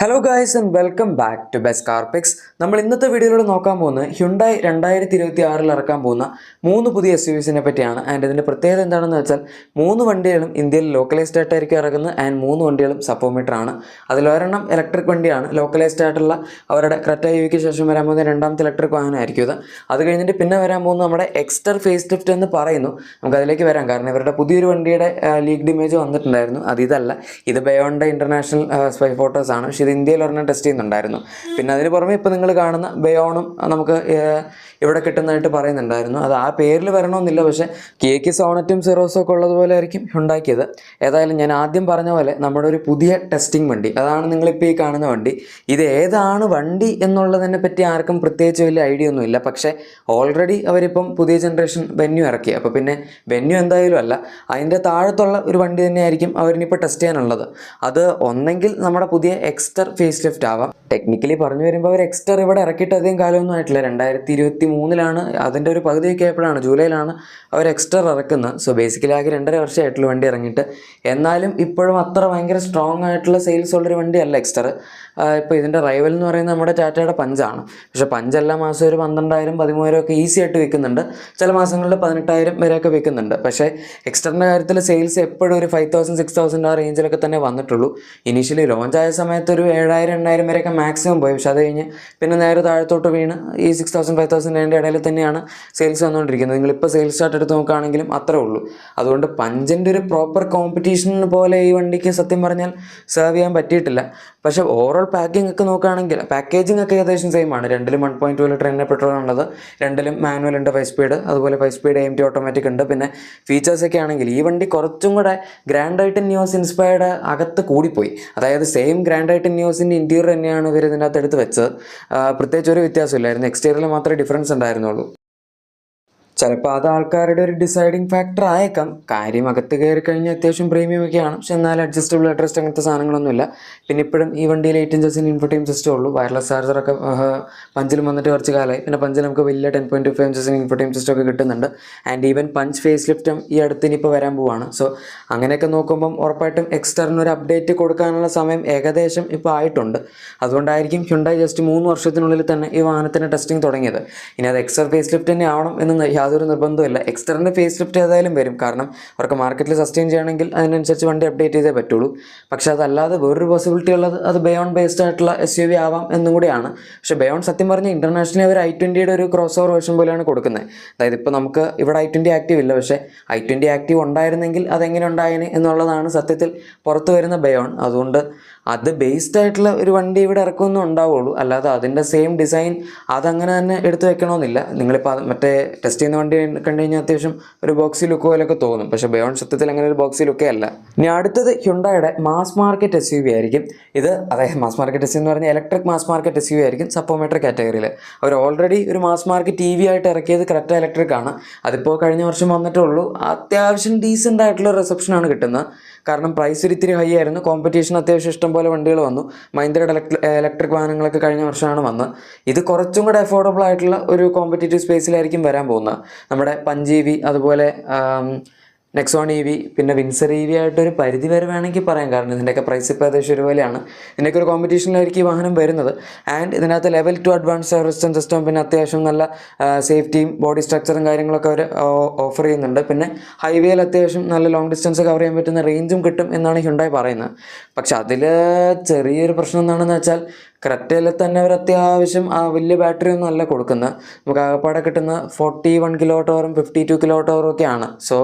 Hello guys and welcome back to best car pics. നമ്മൾ ഇന്നത്തെ വീഡിയോയിലൂടെ നോക്കാൻ പോകുന്നത് ഹ്യുണ്ടായി 2026 ഇറക്കാൻ പോകുന്ന 3 പുതിയ SUVസിനെ പറ്റിയാണ്. ആൻഡ് ഇതിൻ്റെ പ്രത്യേകത എന്താണെന്ന് വെച്ചാൽ 3 വണ്ടികളും ഇന്ത്യയിൽ ലോക്കലൈസ്ഡ് ആയിട്ടായിരിക്കും ഇറങ്ങുന്നത്. ആൻഡ് 3 വണ്ടികളും സപ്പോമീറ്റർ ആണ്. അതിലൊരെണ്ണം ഇലക്ട്രിക് വണ്ടിയാണ്, ലോക്കലൈസ്ഡ് ആയിട്ടുള്ള അവരുടെ ക്രെറ്റ EVക്ക് ശേഷം വരാൻ പോകുന്ന രണ്ടാമത്തെ ഇലക്ട്രിക് വാഹനമായിരിക്കും ഇത്. അത് കഴിഞ്ഞിട്ട് പിന്നെ വരാൻ പോകുന്നത് നമ്മുടെ എക്സ്റ്റർ ഫേസ് ലിഫ്റ്റ് എന്ന് പറയുന്നു. നമുക്ക് അതിലേക്ക് വരാം, കാരണം ഇവരുടെ പുതിയൊരു വണ്ടിയുടെ ലീക്ഡ് ഇമേജ് വന്നിട്ടുണ്ടായിരുന്നു. ഇതല്ല, ഇത് ബയോണ്ട ഇൻ്റർനാഷണൽ സ്പൈ ഫോട്ടോസ് ആണ്. പക്ഷേ ഇത് ഇന്ത്യയിൽ ഒരെണ്ണം ടെസ്റ്റ് ചെയ്യുന്നുണ്ടായിരുന്നു. പിന്നെ അതിന് പുറമെ ഇപ്പോൾ നിങ്ങൾ കാണുന്ന ബയോണും നമുക്ക് ഇവിടെ കിട്ടുന്നതായിട്ട് പറയുന്നുണ്ടായിരുന്നു. അത് ആ പേരിൽ വരണമെന്നില്ല, പക്ഷേ കിയയ്ക്ക് സോണറ്റും സിറോസും ഒക്കെ ഉള്ളതുപോലെ ആയിരിക്കും ഹ്യുണ്ടാക്കിയത്. ഏതായാലും ഞാൻ ആദ്യം പറഞ്ഞ പോലെ നമ്മുടെ ഒരു പുതിയ ടെസ്റ്റിംഗ് വണ്ടി, അതാണ് നിങ്ങളിപ്പോൾ ഈ കാണുന്ന വണ്ടി. ഇത് ഏതാണ് വണ്ടി എന്നുള്ളതിനെ പറ്റി ആർക്കും പ്രത്യേകിച്ച് വലിയ ഐഡിയ ഒന്നുമില്ല. പക്ഷേ ഓൾറെഡി അവരിപ്പം പുതിയ ജനറേഷൻ വെന്യൂ ഇറക്കി. അപ്പോൾ പിന്നെ വെന്യൂ എന്തായാലും അല്ല, അതിൻ്റെ താഴത്തുള്ള ഒരു വണ്ടി തന്നെയായിരിക്കും അവരിനിപ്പോൾ ടെസ്റ്റ് ചെയ്യാനുള്ളത്. അത് ഒന്നെങ്കിൽ നമ്മുടെ പുതിയ എക്സ്റ്റർ ഫേസ് ലിഫ്റ്റ് ആവാം. ടെക്നിക്കലി പറഞ്ഞു വരുമ്പോൾ അവർ എക്സ്റ്റർ ഇവിടെ ഇറക്കിയിട്ട് അധികം കാലമൊന്നും ആയിട്ടില്ല. 2023 അതിൻ്റെ ഒരു പകുതിയൊക്കെ ആയപ്പോഴാണ്, ജൂലൈയിലാണ് അവർ എക്സ്റ്റർ ഇറക്കുന്നത്. സോ ബേസിക്കലി ആകെ 2.5 വർഷമായിട്ടുള്ള വണ്ടി ഇറങ്ങിയിട്ട്. എന്നാലും ഇപ്പോഴും അത്ര ഭയങ്കര സ്ട്രോങ് ആയിട്ടുള്ള സെയിൽസ് ഉള്ളൊരു വണ്ടിയല്ല എക്സ്റ്റർ. ഇപ്പോൾ ഇതിൻ്റെ റൈവൽ എന്ന് പറയുന്നത് നമ്മുടെ ടാറ്റയുടെ പഞ്ചാണ്. പക്ഷേ പഞ്ച് എല്ലാ മാസവും ഒരു 12,000 13,000 ഒക്കെ ഈസി ആയിട്ട് വിൽക്കുന്നുണ്ട്. ചില മാസങ്ങളിൽ 18,000 വരെയൊക്കെ വിൽക്കുന്നുണ്ട്. പക്ഷേ എക്സ്റ്ററിൻ്റെ കാര്യത്തിൽ സെയിൽസ് എപ്പോഴും ഒരു 5,000 6,000 ആ റേഞ്ചിലൊക്കെ തന്നെ വന്നിട്ടുള്ളൂ. ഇനീഷ്യലി ലോഞ്ച് ആയ സമയത്ത് ഒരു 7,000 8,000 വരെയൊക്കെ മാക്സിമം പോയി. പക്ഷേ അത് കഴിഞ്ഞ് പിന്നെ നേരെ താഴത്തോട്ട് വീണ് ഈ 6,000 5,000 ഇടയിൽ തന്നെയാണ് സെയിൽസ് വന്നുകൊണ്ടിരിക്കുന്നത്. നിങ്ങളിപ്പോൾ സെയിൽസ് ചാർട്ട് എടുത്ത് നോക്കുകയാണെങ്കിലും അത്രേ ഉള്ളൂ. അതുകൊണ്ട് പഞ്ചിൻ്റെ ഒരു പ്രോപ്പർ കോമ്പറ്റീഷൻ പോലെ ഈ വണ്ടിക്ക് സത്യം പറഞ്ഞാൽ സെർവ് ചെയ്യാൻ പറ്റിയിട്ടില്ല. പക്ഷേ ഓവറോൾ പാക്കിംഗ് ഒക്കെ നോക്കുകയാണെങ്കിൽ പാക്കേജിംഗ് ഒക്കെ ഏകദേശം സെയിം ആണ്. രണ്ടിലും 1.2 ലിറ്റർ എണ്ണ പെട്രോൾ ഉള്ളത്, രണ്ടിലും മാനുവൽ ഉണ്ട് 5 സ്പീഡ്, അതുപോലെ 5 സ്പീഡ് AMT ഓട്ടോമാറ്റിക് ഉണ്ട്. പിന്നെ ഫീച്ചേഴ്സൊക്കെ ആണെങ്കിൽ ഈ വണ്ടി കുറച്ചും കൂടെ ഗ്രാൻഡ് ഐറ്റൻ നിയോസ് ഇൻസ്പയർഡ് അകത്ത് കൂടിപ്പോയി. അതായത് സെയിം ഗ്രാൻഡ് ഐറ്റൻ നിയോസിൻ്റെ ഇൻറ്റീരിയർ തന്നെയാണ് ഇവർ ഇതിൻ്റെ അകത്ത് എടുത്ത് വെച്ചത്. പ്രത്യേകിച്ച് ഒരു വ്യത്യാസമില്ലായിരുന്നു, എക്സ്റ്റീരിയറിൽ മാത്രമേ ഡിഫറൻസ് ഉണ്ടായിരുന്നുള്ളൂ. ചിലപ്പോൾ അത് ആൾക്കാരുടെ ഒരു ഡിസൈഡിങ് ഫാക്ടർ ആയേക്കാം. കാര്യം അകത്ത് കയറി കഴിഞ്ഞാൽ അത്യാവശ്യം പ്രീമിയം ഒക്കെയാണ്, പക്ഷെ എന്നാലും അഡ്ജസ്റ്റബിൾ അഡ്രസ്റ്റ് അങ്ങനത്തെ സാധനങ്ങളൊന്നുമില്ല. പിന്നെ ഇപ്പോഴും ഈ വണ്ടിയിൽ 8 ഇഞ്ചസിന് ഇൻഫോർടൈം സിസ്റ്റം ഉള്ളൂ. വയർലെസ് ചാർജറൊക്കെ പഞ്ചിൽ വന്നിട്ട് കുറച്ച് കാലമായി. പിന്നെ പഞ്ചിൽ നമുക്ക് വലിയ 10.25 ഇഞ്ചസിന് ഇൻഫോർടൈം സിസ്റ്റം ഒക്കെ കിട്ടുന്നുണ്ട്. ആൻഡ് ഈവൻ പഞ്ച് ഫേസ് ലിഫ്റ്റും ഈ അടുത്ത് ഇനിയിപ്പോൾ വരാൻ പോവാണ്. സോ അങ്ങനെയൊക്കെ നോക്കുമ്പം ഉറപ്പായിട്ടും എക്സ്റ്ററിന് ഒരു അപ്ഡേറ്റ് കൊടുക്കാനുള്ള സമയം ഏകദേശം ഇപ്പോൾ ആയിട്ടുണ്ട്. അതുകൊണ്ടായിരിക്കും ഹ്യുണ്ടായി ജസ്റ്റ് 3 വർഷത്തിനുള്ളിൽ തന്നെ ഈ വാഹനത്തിൻ്റെ ടെസ്റ്റിംഗ് തുടങ്ങിയത്. ഇനി അത് എക്സ്റ്റർ ഫേസ് ലിഫ്റ്റ് തന്നെ ആവണം എന്ന് യാതൊരു നിർബന്ധമില്ല. എക്സ്റ്ററിൻ്റെ ഫേസ് ലിഫ്റ്റ് ഏതായാലും വരും, കാരണം അവർക്ക് മാർക്കറ്റിൽ സസ്റ്റെയിൻ ചെയ്യണമെങ്കിൽ അതിനനുസരിച്ച് വണ്ടി അപ്ഡേറ്റ് ചെയ്തേ പറ്റുള്ളൂ. പക്ഷേ അതല്ലാതെ വേറൊരു പോസിബിലിറ്റി ഉള്ളത് അത് ബയോൺ ബേസ്ഡ് ആയിട്ടുള്ള SUV ആവാം എന്നും കൂടിയാണ്. പക്ഷേ ബയോൺ സത്യം പറഞ്ഞാൽ ഇൻ്റർനാഷണലി അവർ i20യുടെ ഒരു ക്രോസ് ഓവർ വേർഷൻ പോലെയാണ് കൊടുക്കുന്നത്. അതായത് ഇപ്പോൾ നമുക്ക് ഇവിടെ i20 ആക്റ്റീവ് ഇല്ല, പക്ഷേ i20 ആക്റ്റീവ് ഉണ്ടായിരുന്നെങ്കിൽ അതെങ്ങനെ ഉണ്ടായേനെ എന്നുള്ളതാണ് സത്യത്തിൽ പുറത്ത് വരുന്ന ബയോൺ. അതുകൊണ്ട് അത് ബേസ്ഡ് ആയിട്ടുള്ള ഒരു വണ്ടി ഇവിടെ ഇറക്കുമെന്നും ഉണ്ടാവുള്ളൂ, അല്ലാതെ അതിൻ്റെ സെയിം ഡിസൈൻ അതങ്ങനെ തന്നെ എടുത്ത് വെക്കണമെന്നില്ല. നിങ്ങളിപ്പോൾ മറ്റേ ടെസ്റ്റ് ചെയ്യുന്ന വണ്ടി കണ്ടു കഴിഞ്ഞാൽ അത്യാവശ്യം ഒരു ബോക്സി ലുക്ക് പോലെയൊക്കെ തോന്നും, പക്ഷേ ബയോൺ സത്യത്തിൽ അങ്ങനെ ഒരു ബോക്സി ലുക്കേ അല്ല. ഇനി അടുത്തത് ഹ്യുണ്ടായുടെ മാസ് മാർക്കറ്റ് SUV ആയിരിക്കും ഇത്. അതായത് മാസ് മാർക്കറ്റ് SUV എന്ന് പറഞ്ഞാൽ ഇലക്ട്രിക് മാസ് മാർക്കറ്റ് SUV ആയിരിക്കും സപ്പോമീറ്റർ കാറ്റഗറിയിൽ. അവർ ഓൾറെഡി ഒരു മാസ് മാർക്കറ്റ് EV ആയിട്ട് ഇറക്കിയത് ക്രെറ്റ ഇലക്ട്രിക് ആണ്. അതിപ്പോൾ കഴിഞ്ഞ വർഷം വന്നിട്ടേ ഉള്ളൂ. അത്യാവശ്യം ഡീസൻ്റ് ആയിട്ടുള്ള റിസപ്ഷനാണ് കിട്ടുന്നത്, കാരണം പ്രൈസ് ഒരിത്തിരി ഹൈ ആയിരുന്നു. കോമ്പറ്റീഷൻ അത്യാവശ്യം ഇഷ്ടം പോലെ വണ്ടികൾ വന്നു. മഹീന്ദ്രയുടെ ഇലക്ട്രിക് വാഹനങ്ങളൊക്കെ കഴിഞ്ഞ വർഷമാണ് വന്നത്. ഇത് കുറച്ചും കൂടെ അഫോർഡബിൾ ആയിട്ടുള്ള ഒരു കോമ്പറ്റേറ്റീവ് സ്പേസിലായിരിക്കും വരാൻ പോകുന്നത്. നമ്മുടെ പഞ്ച് EV, അതുപോലെ നെക്സോൺ EV, പിന്നെ വിൻസർ EV ആയിട്ടൊരു പരിധി വരെ വേണമെങ്കിൽ പറയാം, കാരണം ഇതിൻ്റെയൊക്കെ പ്രൈസ് ഇപ്പോൾ ഏകദേശം ഒരുപോലെയാണ്. ഇതിൻ്റെയൊക്കെ ഒരു കോമ്പറ്റീഷനിലായിരിക്കും ഈ വാഹനം വരുന്നത്. ആൻഡ് ഇതിനകത്ത് level 2 advance air resistance system, പിന്നെ അത്യാവശ്യം നല്ല സേഫ്റ്റിയും ബോഡി സ്ട്രക്ചറും കാര്യങ്ങളൊക്കെ അവർ ഓഫർ ചെയ്യുന്നുണ്ട്. പിന്നെ ഹൈവേയിൽ അത്യാവശ്യം നല്ല ലോങ് ഡിസ്റ്റൻസ് കവർ ചെയ്യാൻ പറ്റുന്ന റേഞ്ചും കിട്ടും എന്നാണ് ഹ്യുണ്ടായി പറയുന്നത്. പക്ഷെ അതിൽ ചെറിയൊരു പ്രശ്നം എന്താണെന്ന് വെച്ചാൽ ക്രെറ്റയിൽ തന്നെ അവർ അത്യാവശ്യം വലിയ ബാറ്ററി ഒന്നും അല്ല കൊടുക്കുന്നത്. നമുക്ക് ആകപ്പാടെ കിട്ടുന്ന 41 kWh 52 kWh ഒക്കെയാണ്. സോ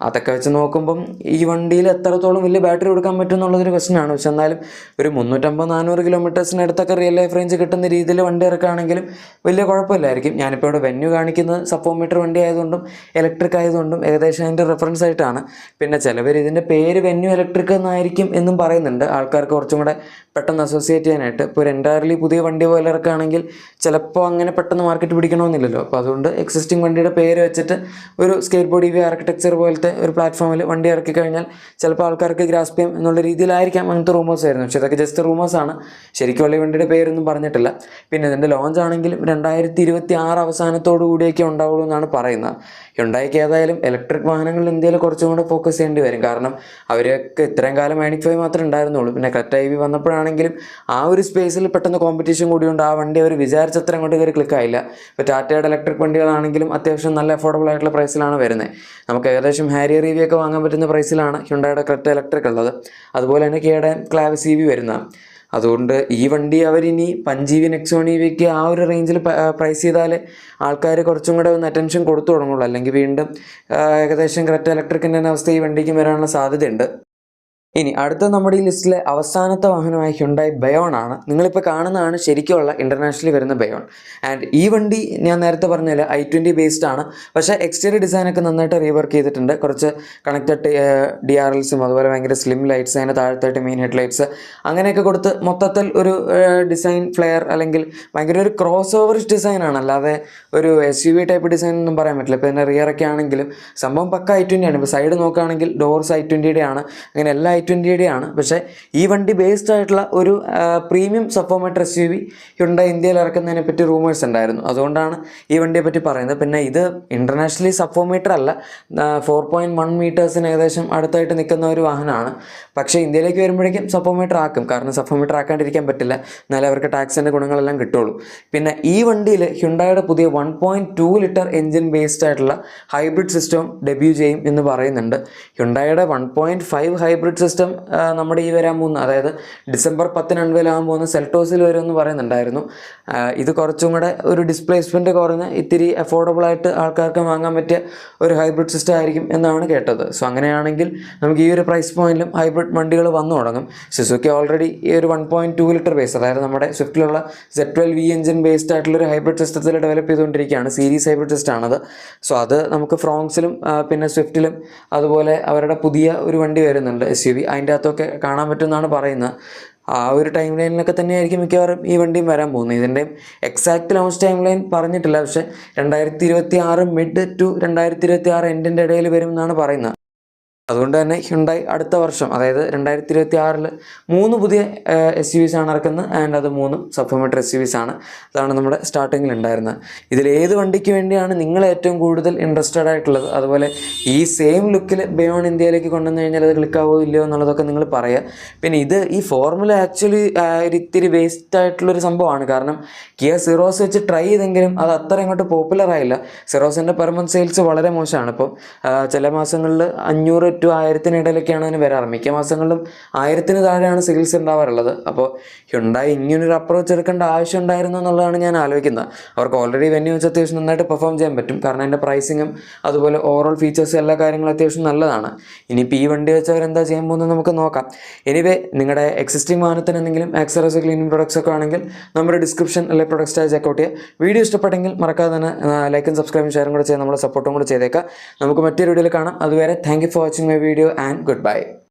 അതൊക്കെ വെച്ച് നോക്കുമ്പം ഈ വണ്ടിയിൽ എത്രത്തോളം വലിയ ബാറ്ററി കൊടുക്കാൻ പറ്റും എന്നുള്ളതൊരു ക്വസ്റ്റ്യനാണ്. പക്ഷെ എന്നാലും ഒരു 350-400 കിലോമീറ്റേഴ്സിനടുത്തൊക്കെ റിയൽ ലൈഫ് റേഞ്ച് കിട്ടുന്ന രീതിയിൽ വണ്ടി ഇറക്കുകയാണെങ്കിൽ വലിയ കുഴപ്പമില്ലായിരിക്കും. ഞാനിപ്പോൾ ഇവിടെ വെന്യൂ കാണിക്കുന്നത് സപ്പോമീറ്റർ വണ്ടി ആയതുകൊണ്ടും ഇലക്ട്രിക് ആയതുകൊണ്ടും ഏകദേശം അതിൻ്റെ റെഫറൻസ് ആയിട്ടാണ്. പിന്നെ ചിലവർ ഇതിൻ്റെ പേര് വെന്യൂ ഇലക്ട്രിക് എന്നായിരിക്കും എന്നും പറയുന്നുണ്ട്, ആൾക്കാർക്ക് കുറച്ചും കൂടെ പെട്ടെന്ന് അസോസിയേറ്റ് ചെയ്യാനായിട്ട്. ഇപ്പോൾ ഒരു എൻറ്റയർലി പുതിയ വണ്ടി പോലെ ഇറക്കുകയാണെങ്കിൽ ചിലപ്പോൾ അങ്ങനെ പെട്ടെന്ന് മാർക്കറ്റ് പിടിക്കണമെന്നില്ലല്ലോ. അപ്പോൾ അതുകൊണ്ട് എക്സിസ്റ്റിംഗ് വണ്ടിയുടെ പേര് വെച്ചിട്ട് ഒരു സ്കേറ്റ് ബോർഡ് EV ആർക്കിടെക്ചർ പോലത്തെ പോലത്തെ ഒരു പ്ലാറ്റ്ഫോമിൽ വണ്ടി ഇറക്കി കഴിഞ്ഞാൽ ചിലപ്പോൾ ആൾക്കാർക്ക് ഗ്രാസ്പ് ചെയ്യാം എന്നുള്ള രീതിയിലായിരിക്കാം അങ്ങനത്തെ റൂമേഴ്സ് ആയിരുന്നു. പക്ഷേ ഇതൊക്കെ ജസ്റ്റ് റൂമേഴ്സാണ്, ശരിക്കുള്ള ഈ വണ്ടിയുടെ പേരൊന്നും പറഞ്ഞിട്ടില്ല. പിന്നെ ഇതിൻ്റെ ലോഞ്ച് ആണെങ്കിലും 2026 അവസാനത്തോടു കൂടിയൊക്കെ ഉണ്ടാവുള്ളൂ എന്നാണ് പറയുന്നത്. ഹ്യുണ്ടായിക്ക് ഏതായാലും ഇലക്ട്രിക് വാഹനങ്ങളിൽ ഇന്ത്യയിൽ കുറച്ചും കൂടെ ഫോക്കസ് ചെയ്യേണ്ടി വരും. കാരണം അവരൊക്കെ ഇത്രയും കാലം ഐനിക് 5 മാത്രമേ ഉണ്ടായിരുന്നുള്ളൂ. പിന്നെ ക്രെറ്റ EV വന്നപ്പോഴാണെങ്കിലും ആ ഒരു സ്പേസിൽ പെട്ടെന്ന് കോമ്പറ്റീഷൻ കൂടിയുണ്ട് ആ വണ്ടി അവർ വിചാരിച്ചത്ര അങ്ങോട്ട് കയറി ക്ലിക്കായില്ല. ഇപ്പോൾ ടാറ്റയുടെ ഇലക്ട്രിക് വണ്ടികളാണെങ്കിലും അത്യാവശ്യം നല്ല അഫോർഡബിൾ ആയിട്ടുള്ള പ്രൈസിലാണ് വരുന്നത്. നമുക്ക് ഏകദേശം ഹാരിയർ EV ഒക്കെ വാങ്ങാൻ പറ്റുന്ന പ്രൈസിലാണ് ഹ്യുണ്ടായുടെ ക്രെറ്റ ഇലക്ട്രിക് ഉള്ളത്. അതുപോലെ തന്നെ കിയയുടെ ക്ലാവിസ് EV വരുന്നത്. അതുകൊണ്ട് ഈ വണ്ടി അവരിനി പഞ്ച് EV നെക്സോൺ EVക്ക് ആ ഒരു റേഞ്ചിൽ പ്രൈസ് ചെയ്താൽ ആൾക്കാർ കുറച്ചും കൂടെ ഒന്ന് അറ്റൻഷൻ കൊടുത്തു തുടങ്ങുള്ളൂ. അല്ലെങ്കിൽ വീണ്ടും ഏകദേശം ക്രെറ്റ ഇലക്ട്രിക്കിൻ്റെ അവസ്ഥ ഈ വണ്ടിക്കും വരാനുള്ള സാധ്യതയുണ്ട്. ഇനി അടുത്ത നമ്മുടെ ഈ ലിസ്റ്റിലെ അവസാനത്തെ വാഹനമായ ഹ്യുണ്ടായി ബയോൺ ആണ്. നിങ്ങളിപ്പോൾ കാണുന്നതാണ് ശരിക്കുള്ള ഇൻ്റർനാഷണലി വരുന്ന ബയോൺ. ആൻഡ് ഈ വണ്ടി ഞാൻ നേരത്തെ പറഞ്ഞാൽ i20 ബേസ്ഡ് ആണ്. പക്ഷേ എക്സ്റ്റീരിയർ ഡിസൈനൊക്കെ നന്നായിട്ട് റീവർക്ക് ചെയ്തിട്ടുണ്ട്. കുറച്ച് കണക്റ്റഡ് DRLസും അതുപോലെ ഭയങ്കര സ്ലിം ലൈറ്റ്സ്, അതിൻ്റെ താഴത്തായിട്ട് മെയിൻ ഹെഡ് ലൈറ്റ്സ് അങ്ങനെയൊക്കെ കൊടുത്ത് മൊത്തത്തിൽ ഒരു ഡിസൈൻ ഫ്ലെയർ അല്ലെങ്കിൽ ഭയങ്കര ഒരു ക്രോസ് ഓവറിഷ് ഡിസൈനാണ്, അല്ലാതെ ഒരു SUV ടൈപ്പ് ഡിസൈൻ ഒന്നും പറയാൻ പറ്റില്ല. ഇപ്പോൾ ഇതിൻ്റെ റിയറൊക്കെ ആണെങ്കിലും സംഭവം പക്ക i20 ആണ്. ഇപ്പോൾ സൈഡ് നോക്കുകയാണെങ്കിൽ ഡോർസ് i20യുടെ ആണ്, അങ്ങനെ എല്ലാ i20യുടെ ആണ്. പക്ഷേ ഈ വണ്ടി ബേസ്ഡ് ആയിട്ടുള്ള ഒരു പ്രീമിയം സപ്പോമീറ്റർ SUV ഹ്യുണ്ടായി ഇന്ത്യയിൽ ഇറക്കുന്നതിനെ പറ്റി റൂമേഴ്സ് ഉണ്ടായിരുന്നു. അതുകൊണ്ടാണ് ഈ വണ്ടിയെ പറ്റി പറയുന്നത്. പിന്നെ ഇത് ഇൻ്റർനാഷണലി സപ്പോമീറ്റർ അല്ല, 4.1 മീറ്റേഴ്സിന് ഏകദേശം അടുത്തായിട്ട് നിൽക്കുന്ന ഒരു വാഹനമാണ്. പക്ഷേ ഇന്ത്യയിലേക്ക് വരുമ്പോഴേക്കും സപ്പോമീറ്റർ ആക്കും. കാരണം സപ്പോമീറ്റർ ആക്കാണ്ടിരിക്കാൻ പറ്റില്ല, എന്നാലേ അവർക്ക് ടാക്സിൻ്റെ ഗുണങ്ങളെല്ലാം കിട്ടുള്ളൂ. പിന്നെ ഈ വണ്ടിയിൽ ഹ്യുണ്ടായുടെ പുതിയ 1.2 ലിറ്റർ എഞ്ചിൻ ബേസ്ഡ് ആയിട്ടുള്ള ഹൈബ്രിഡ് സിസ്റ്റം ഡെബ്യൂ ചെയ്യും എന്ന് പറയുന്നുണ്ട്. ഹ്യുണ്ടായുടെ 1.5 ഹൈബ്രിഡ് സിസ്റ്റം നമ്മുടെ ഈ വരാൻ പോകുന്ന, അതായത് ഡിസംബർ 10 അൺവെയിലാകാൻ പോകുന്ന സെൽട്ടോസിൽ വരുമെന്ന് പറയുന്നുണ്ടായിരുന്നു. ഇത് കുറച്ചും കൂടെ ഒരു ഡിസ്പ്ലേസ്മെൻറ്റ് കുറഞ്ഞ് ഇത്തിരി അഫോർഡബിളായിട്ട് ആൾക്കാർക്ക് വാങ്ങാൻ പറ്റിയ ഒരു ഹൈബ്രിഡ് സിസ്റ്റം ആയിരിക്കും എന്നാണ് കേട്ടത്. സോ അങ്ങനെയാണെങ്കിൽ നമുക്ക് ഈ ഒരു പ്രൈസ് പോയിന്റിലും ഹൈബ്രിഡ് വണ്ടികൾ വന്നു തുടങ്ങും. സുസുക്കി ഓൾറെഡി ഈ ഒരു 1.2 ലിറ്റർ ബേസ്, അതായത് നമ്മുടെ സ്വിഫ്റ്റിലുള്ള Z12V എഞ്ചിൻ ബേസ്ഡ് ആയിട്ടുള്ളൊരു ഹൈബ്രിഡ് സിസ്റ്റത്തിൽ ഡെവലപ്പ് ചെയ്തുകൊണ്ടിരിക്കുകയാണ്. സീരീസ് ഹൈബ്രിഡ് സിസ്റ്റമാണത്. സോ അത് നമുക്ക് ഫ്രോങ്സിലും പിന്നെ സ്വിഫ്റ്റിലും അതുപോലെ അവരുടെ പുതിയ ഒരു വണ്ടി വരുന്നുണ്ട് SUV, അതിൻ്റെ അകത്തൊക്കെ കാണാൻ പറ്റുമെന്നാണ് പറയുന്നത്. ആ ഒരു ടൈം ലൈനിലൊക്കെ തന്നെയായിരിക്കും മിക്കവാറും ഈ വണ്ടിയും വരാൻ പോകുന്നത്. ഇതിൻ്റെ എക്സാക്റ്റ് ലോഞ്ച് ടൈം ലൈൻ പറഞ്ഞിട്ടില്ല, പക്ഷേ 2026 മിഡ് ടു 2026 എൻഡിൻ്റെ ഇടയിൽ വരും എന്നാണ് പറയുന്നത്. അതുകൊണ്ട് തന്നെ ഹ്യുണ്ടായി അടുത്ത വർഷം, അതായത് 2026 3 പുതിയ SUVs ആണ് ഇറക്കുന്നത്. ആൻഡ് അത് 3 സബ്ഫോമീറ്റർ SUVs ആണ്. അതാണ് നമ്മുടെ സ്റ്റാർട്ടിങ്ങിൽ ഉണ്ടായിരുന്നത്. ഇതിലേത് വണ്ടിക്ക് വേണ്ടിയാണ് നിങ്ങൾ ഏറ്റവും കൂടുതൽ ഇൻട്രസ്റ്റഡ് ആയിട്ടുള്ളത്? അതുപോലെ ഈ സെയിം ലുക്കിൽ ബയോൺ ഇന്ത്യയിലേക്ക് കൊണ്ടുവന്നു കഴിഞ്ഞാൽ അത് ക്ലിക്കാവോ ഇല്ലയോ എന്നുള്ളതൊക്കെ നിങ്ങൾ പറയുക. പിന്നെ ഈ ഫോർമുല ആക്ച്വലി ഇത്തിരി വേസ്റ്റ് ആയിട്ടുള്ളൊരു സംഭവമാണ്. കാരണം കിയ സിറോസ് വെച്ച് ട്രൈ ചെയ്തെങ്കിലും അത് അത്ര അങ്ങോട്ട് പോപ്പുലർ ആയില്ല. സിറോസിൻ്റെ പെർ മന്ത് സെയിൽസ് വളരെ മോശമാണ്. ഇപ്പോൾ ചില മാസങ്ങളിൽ 500 to 1000 ഇടയിലൊക്കെയാണ് അതിന് വരാറ്. മിക്ക മാസങ്ങളിലും 1000 താഴെയാണ് സെയിൽസ് ഉണ്ടാവാറുള്ളത്. അപ്പോൾ ഹ്യുണ്ടായി ഇങ്ങനൊരു അപ്രോച്ച് എടുക്കേണ്ട ആവശ്യം ഉണ്ടായിരുന്നു എന്നുള്ളതാണ് ഞാൻ ആലോചിക്കുന്നത്. അവർക്ക് ഓൾറെഡി വെന്യൂ വെച്ച് അത്യാവശ്യം നന്നായിട്ട് പെർഫോം ചെയ്യാൻ പറ്റും. കാരണം അതിൻ്റെ പ്രൈസിങ്ങും അതുപോലെ ഓവറോൾ ഫീച്ചേഴ്സും എല്ലാ കാര്യങ്ങളും അത്യാവശ്യം നല്ലതാണ്. ഇനിയിപ്പോൾ ഈ വണ്ടി വെച്ച് അവരെന്താ ചെയ്യാൻ പോകുന്നത് നമുക്ക് നോക്കാം. എനിവേ നിങ്ങളുടെ എക്സിസ്റ്റിംഗ് വാഹനത്തിന് എന്തെങ്കിലും ആക്സറീസ് ക്ലീനിങ് പ്രൊഡക്ട്സ് ഒക്കെ ആണെങ്കിൽ നമ്മുടെ ഡിസ്ക്രിപ്ഷൻ അല്ലെങ്കിൽ പ്രൊഡക്റ്റ് ടാഗ് ചെക്കൗട്ട് ചെയ്യുക. വീഡിയോ ഇഷ്ടപ്പെട്ടെങ്കിൽ മറക്കാതെ തന്നെ ലൈക്കും സബ്സ്ക്രൈബും ഷെയറും കൂടെ ചെയ്ത് നമ്മളെ സപ്പോർട്ടും കൂടെ ചെയ്തേക്കാം. നമുക്ക് മറ്റൊരു വീഡിയോയിൽ കാണാം. അതുവരെ thank you for watching my video and goodbye.